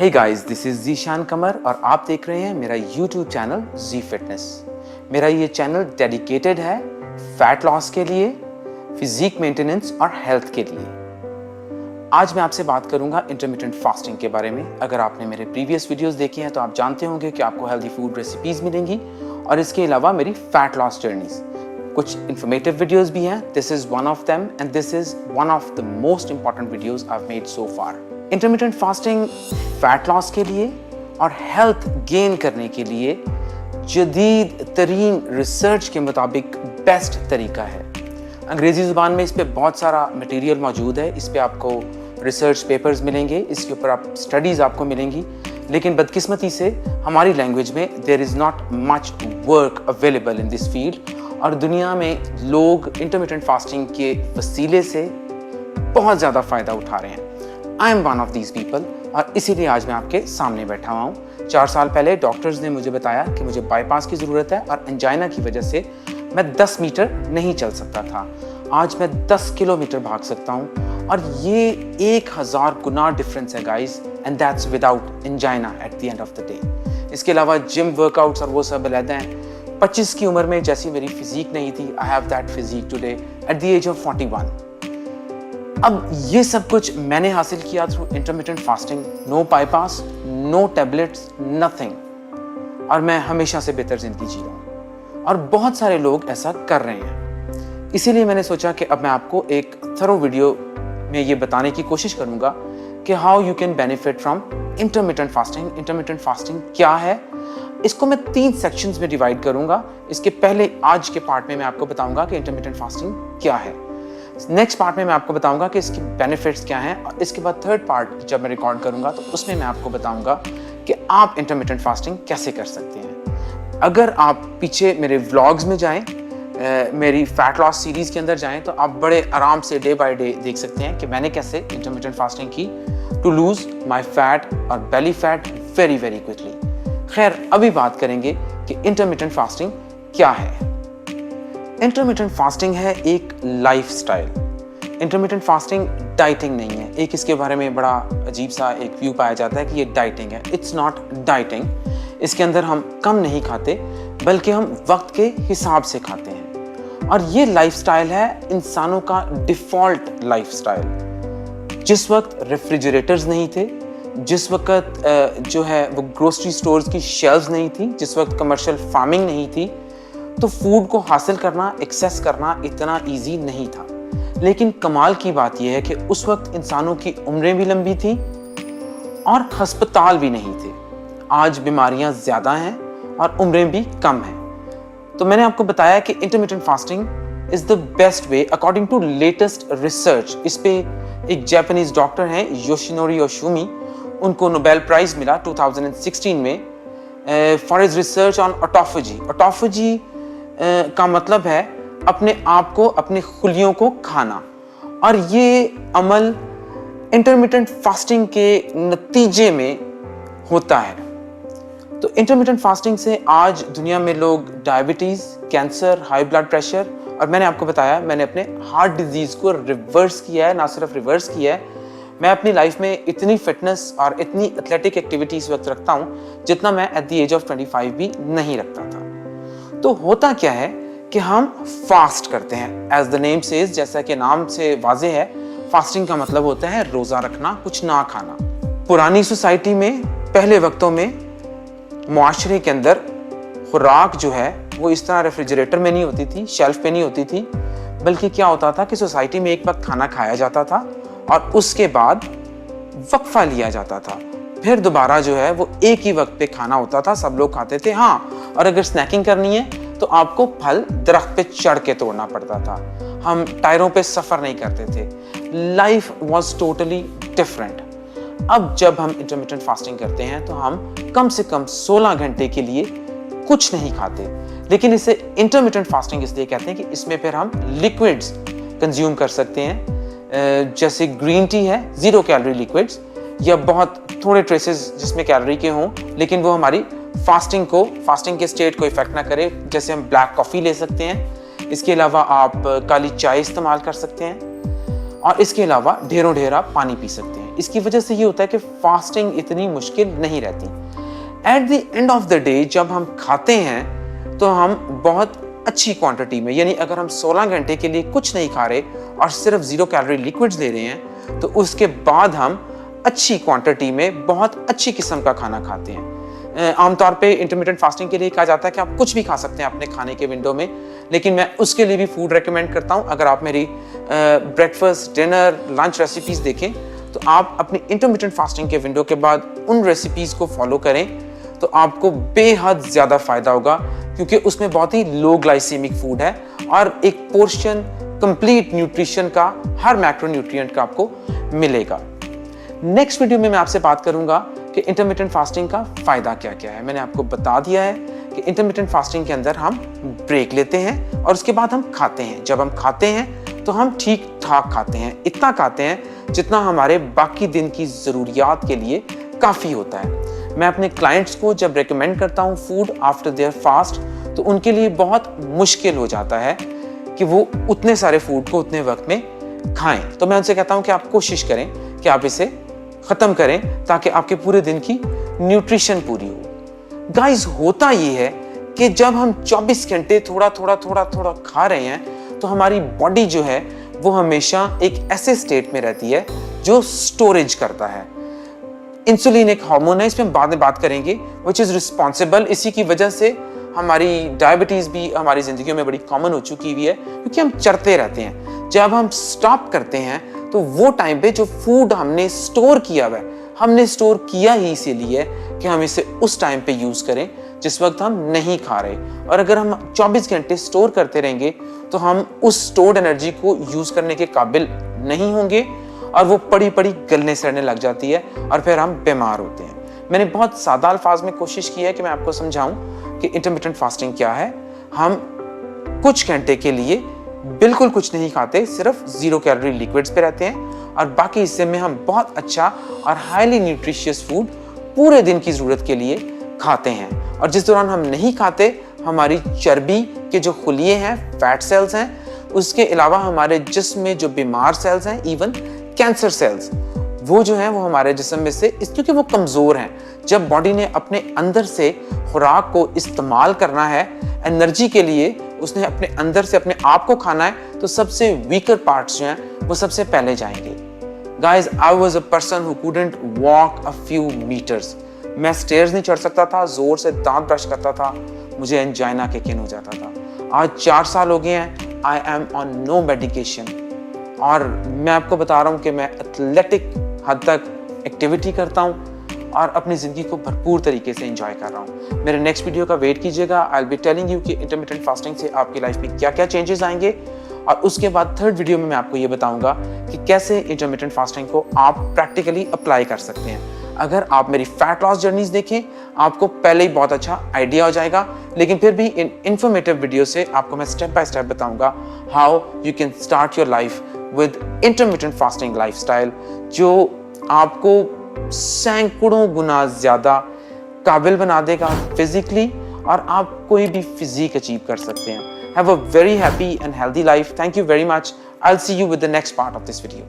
Hey guys, this is Zeeshan Qamar और आप देख रहे हैं मेरा YouTube चैनल जी फिटनेस। मेरा ये चैनल डेडिकेटेड है फैट लॉस के लिए, फिजिक मेंटेनेंस और हेल्थ के लिए। आज मैं आपसे बात करूंगा इंटरमिटेंट फास्टिंग के बारे में। अगर आपने मेरे प्रीवियस वीडियोस देखे हैं तो आप जानते होंगे कि आपको हेल्दी फूड रेसिपीज मिलेंगी और इसके अलावा मेरी फैट लॉस जर्नीज, कुछ इंफॉर्मेटिव वीडियोस भी हैं। This is one of them and this is one of the most important videos I have made so far. Intermittent fasting fat loss के लिए और हेल्थ गेन करने के लिए जदीद तरीन रिसर्च के मुताबिक बेस्ट तरीका है। अंग्रेजी ज़ुबान में इस पे बहुत सारा मटेरियल मौजूद है, इस पे आपको रिसर्च पेपर्स मिलेंगे, इसके ऊपर आप स्टडीज़ आपको मिलेंगी, लेकिन बदकिस्मती से हमारी लैंग्वेज में there is not much work available in this field और दुनिया में लोग इंटरमिटेंट फास्टिंग के वसीले से बहुत ज़्यादा फ़ायदा उठा रहे हैं। I M one of these people और इसीलिए आज मैं आपके सामने बैठा हुआ हूँ। 4 साल पहले डॉक्टर्स ने मुझे बताया कि मुझे बाईपास की ज़रूरत है और एंजाइना की वजह से मैं 10 मीटर नहीं चल सकता था। आज मैं 10 किलोमीटर भाग सकता हूँ और ये 1000 गुना डिफरेंस है guys, and that's without angina at the end of the day. इसके अलावा जिम वर्कआउट्स और वो सब अलग हैं। 25 की उम्र में जैसी मेरी फिजिक नहीं थी, I have that physique today at the age of 41। अब ये सब कुछ मैंने हासिल किया through intermittent fasting. No bypass, no tablets, nothing. और मैं हमेशा से बेहतर जिंदगी जी रहा हूँ और बहुत सारे लोग ऐसा कर रहे हैं। इसीलिए मैंने सोचा कि अब मैं आपको एक थरो वीडियो में ये बताने की कोशिश करूँगा कि how you can benefit from intermittent fasting. Intermittent fasting क्या है, इसको मैं 3 सेक्शंस में डिवाइड करूँगा। इसके पहले आज के पार्ट में मैं आपको बताऊँगा कि इंटरमिटेंट फास्टिंग क्या है। नेक्स्ट पार्ट में मैं आपको बताऊंगा कि इसकी बेनिफिट्स क्या हैं और इसके बाद थर्ड पार्ट जब मैं रिकॉर्ड करूंगा तो उसमें मैं आपको बताऊंगा कि आप इंटरमिटेंट फास्टिंग कैसे कर सकते हैं। अगर आप पीछे मेरे व्लॉग्स में जाएं, मेरी फैट लॉस सीरीज़ के अंदर जाएं, तो आप बड़े आराम से डे बाय डे देख सकते हैं कि मैंने कैसे इंटरमिटेंट फास्टिंग की टू लूज़ माई फैट और belly fat very very quickly. खैर, अभी बात करेंगे कि इंटरमिटेंट फास्टिंग क्या है। इंटरमिटेंट फास्टिंग है एक लाइफस्टाइल। इंटरमिटेंट फास्टिंग डाइटिंग नहीं है। एक इसके बारे में बड़ा अजीब सा एक व्यू पाया जाता है कि ये डाइटिंग है। It's not dieting. इसके अंदर हम कम नहीं खाते बल्कि हम वक्त के हिसाब से खाते हैं और ये लाइफस्टाइल है इंसानों का डिफ़ॉल्ट लाइफस्टाइल। जिस वक्त रेफ्रिजरेटर्स नहीं थे, जिस वक्त जो है वो ग्रोसरी स्टोर्स की शेल्व्स नहीं थी, जिस वक्त कमर्शियल फार्मिंग नहीं थी, तो फूड को हासिल करना, एक्सेस करना इतना इजी नहीं था। लेकिन कमाल की बात यह है कि उस वक्त इंसानों की उम्रें भी लंबी थी और हस्पताल भी नहीं थे। आज बीमारियां ज़्यादा हैं और उम्रें भी कम हैं। तो मैंने आपको बताया कि intermittent fasting is the best way according to latest research. इस पे एक जापानीज डॉक्टर हैं योशिनोरी ओशुमी, उनको नोबेल प्राइज़ मिला 2016 में for his research on autophagy. Autophagy का मतलब है अपने आप को, अपने खुलियों को खाना, और ये अमल इंटरमिटेंट फास्टिंग के नतीजे में होता है। तो इंटरमिटेंट फास्टिंग से आज दुनिया में लोग diabetes, cancer, high blood pressure, और मैंने आपको बताया मैंने अपने हार्ट डिजीज़ को रिवर्स किया है। ना सिर्फ रिवर्स किया है, मैं अपनी लाइफ में इतनी फिटनेस और इतनी एथलेटिक एक्टिविटी इस वक्त रखता हूँ जितना मैं एट द एज ऑफ 25 भी नहीं रखता था। तो होता क्या है कि हम फास्ट करते हैं। एज द नेम सेज, जैसा कि नाम से वाजे है, फास्टिंग का मतलब होता है रोज़ा रखना, कुछ ना खाना। पुरानी सोसाइटी में, पहले वक्तों में, मुआशरे के अंदर खुराक जो है वो इस तरह रेफ्रिजरेटर में नहीं होती थी, शेल्फ पे नहीं होती थी, बल्कि क्या होता था कि सोसाइटी में एक वक्त खाना खाया जाता था और उसके बाद वक्फा लिया जाता था। फिर दोबारा जो है वो एक ही वक्त पे खाना होता था, सब लोग खाते थे। हाँ, और अगर स्नैकिंग करनी है तो आपको फल दरख्त पे चढ़ के तोड़ना पड़ता था। हम टायरों पे सफ़र नहीं करते थे। Life was totally different. अब जब हम इंटरमिटेंट फास्टिंग करते हैं तो हम कम से कम 16 घंटे के लिए कुछ नहीं खाते। लेकिन इसे इंटरमिटेंट फास्टिंग इसलिए कहते हैं कि इसमें फिर हम लिक्विड्स कंज्यूम कर सकते हैं, जैसे ग्रीन टी है, 0 कैलोरी लिक्विड्स, या बहुत थोड़े ट्रेसेस जिसमें कैलोरी के हों, लेकिन वो हमारी फास्टिंग के स्टेट को इफेक्ट ना करे। जैसे हम ब्लैक कॉफ़ी ले सकते हैं, इसके अलावा आप काली चाय इस्तेमाल कर सकते हैं और इसके अलावा ढेरों ढेर आप पानी पी सकते हैं। इसकी वजह से ये होता है कि फास्टिंग इतनी मुश्किल नहीं रहती। At the end of the day जब हम खाते हैं तो हम बहुत अच्छी क्वांटिटी में, यानी अगर हम 16 घंटे के लिए कुछ नहीं खा रहे और सिर्फ 0 कैलोरी लिक्विड्स ले रहे हैं, तो उसके बाद हम अच्छी क्वांटिटी में बहुत अच्छी किस्म का खाना खाते हैं। आमतौर पे इंटरमिटेंट फास्टिंग के लिए कहा जाता है कि आप कुछ भी खा सकते हैं अपने खाने के विंडो में, लेकिन मैं उसके लिए भी फूड रेकमेंड करता हूं। अगर आप मेरी ब्रेकफास्ट, डिनर, लंच रेसिपीज देखें तो आप अपनी इंटरमिटेंट फास्टिंग के विंडो के बाद उन रेसिपीज को फॉलो करें तो आपको बेहद ज़्यादा फायदा होगा, क्योंकि उसमें बहुत ही लो ग्लाइसेमिक फूड है और एक पोर्शन कंप्लीट न्यूट्रिशन का, हर मैक्रोन्यूट्रिएंट का आपको मिलेगा। नेक्स्ट वीडियो में मैं आपसे बात करूंगा कि इंटरमिटेंट फास्टिंग का फायदा क्या क्या है। मैंने आपको बता दिया है कि इंटरमिटेंट फास्टिंग के अंदर हम ब्रेक लेते हैं और उसके बाद हम खाते हैं। जब हम खाते हैं तो हम ठीक ठाक खाते हैं, इतना खाते हैं जितना हमारे बाकी दिन की ज़रूरियात के लिए काफ़ी होता है। मैं अपने क्लाइंट्स को जब रेकमेंड करता हूँ फूड आफ्टर देयर फास्ट, तो उनके लिए बहुत मुश्किल हो जाता है कि वो उतने सारे फूड को उतने वक्त में खाएं। तो मैं उनसे कहता हूँ कि आप कोशिश करें कि आप इसे ख़त्म करें ताकि आपके पूरे दिन की न्यूट्रिशन पूरी हो। गाइस, होता ये है कि जब हम 24 घंटे थोड़ा थोड़ा खा रहे हैं तो हमारी बॉडी जो है वो हमेशा एक ऐसे स्टेट में रहती है जो स्टोरेज करता है। इंसुलिन एक हार्मोन है, इस पे हम बाद में बात करेंगे, विच इज़ रिस्पॉन्सिबल। इसी की वजह से हमारी डायबिटीज़ भी हमारी ज़िंदगी में बड़ी कॉमन हो चुकी हुई है, क्योंकि हम चरते रहते हैं। जब हम स्टॉप करते हैं तो वो टाइम पे जो फूड हमने स्टोर किया हुआ है, हमने स्टोर किया ही इसीलिए कि हम इसे उस टाइम पे यूज़ करें जिस वक्त हम नहीं खा रहे। और अगर हम 24 घंटे स्टोर करते रहेंगे तो हम उस स्टोर्ड एनर्जी को यूज़ करने के काबिल नहीं होंगे और वो पड़ी गलने सड़ने लग जाती है और फिर हम बीमार होते हैं। मैंने बहुत सादा अल्फाज में कोशिश की है कि मैं आपको समझाऊं कि इंटरमिटेंट फास्टिंग क्या है। हम कुछ घंटे के लिए बिल्कुल कुछ नहीं खाते, सिर्फ 0 कैलोरी लिक्विड्स पे रहते हैं और बाकी हिस्से में हम बहुत अच्छा और हाईली न्यूट्रिशियस फूड पूरे दिन की ज़रूरत के लिए खाते हैं। और जिस दौरान हम नहीं खाते, हमारी चर्बी के जो खुलिये हैं, फैट सेल्स हैं, उसके अलावा हमारे जिस्म में जो बीमार सेल्स हैं, इवन कैंसर सेल्स, वो जो हैं वो हमारे जिस्म में से, क्योंकि वो कमज़ोर हैं, जब बॉडी ने अपने अंदर से खुराक को इस्तेमाल करना है एनर्जी के लिए, उसने अपने अंदर से अपने आप को खाना है, तो सबसे वीकर पार्ट्स जो हैं वो सबसे पहले जाएंगे। Guys, I was a person who couldn't walk a few metres. मैं स्टेयर्स नहीं चढ़ सकता था, जोर से दांत ब्रश करता था, मुझे एंजाइना के किन हो जाता था। आज 4 साल हो गए हैं, I am on no medication और मैं आपको बता रहा हूँ कि मैं एथलेटिक हद तक एक्टिविटी करता हूँ और अपनी ज़िंदगी को भरपूर तरीके से एंजॉय कर रहा हूँ। मेरे नेक्स्ट वीडियो का वेट कीजिएगा। I will be telling you कि इंटरमिटेंट फास्टिंग से आपकी लाइफ में क्या क्या चेंजेस आएंगे और उसके बाद 3rd वीडियो में मैं आपको ये बताऊंगा कि कैसे इंटरमिटेंट फास्टिंग को आप प्रैक्टिकली अप्लाई कर सकते हैं। अगर आप मेरी फैट लॉस जर्नीज देखें, आपको पहले ही बहुत अच्छा आइडिया हो जाएगा, लेकिन फिर भी इन इन्फॉर्मेटिव वीडियो से आपको मैं स्टेप बाय स्टेप बताऊंगा how you can start your life with intermittent fasting lifestyle, जो आपको सैकड़ों गुना ज़्यादा काबिल बना देगा फिजिकली और आप कोई भी फिजिक अचीव कर सकते हैं। Have a very happy and healthy life. Thank you very much. I will see you with the next part of this video.